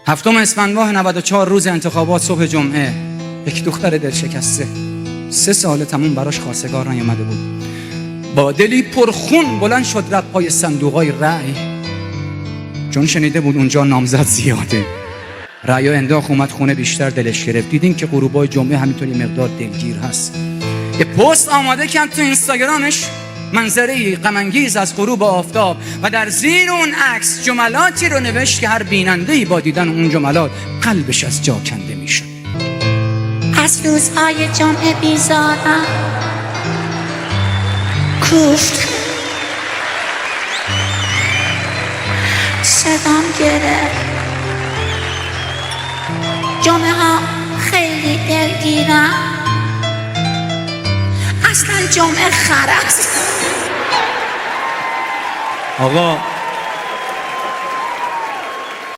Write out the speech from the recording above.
7 اسفند ماه 94 روز انتخابات صبح جمعه، یک دختر دل شکسته 3 سال تموم براش خواستگار نیامده بود، با دلی پرخون بلند شد رفت پای صندوقای رأی، چون شنیده بود اونجا نامزد زیاده. رأیا انداخت اومد خونه، بیشتر دلش گرفت. دیدین که غروبای جمعه همینطوری مقدار دلگیر هست. یه پست آماده کرد تو اینستاگرامش، منظره غم انگیز از غروب آفتاب، و در زیر اون عکس جملاتی رو نوشت که هر بیننده‌ای با دیدن اون جملات قلبش از جا کنده میشه. از روزهای جمعه بیزارم کوفت، صدام گرفت، جمعه ها خیلی دلگیرم، اصلا جمعه خرست. آقا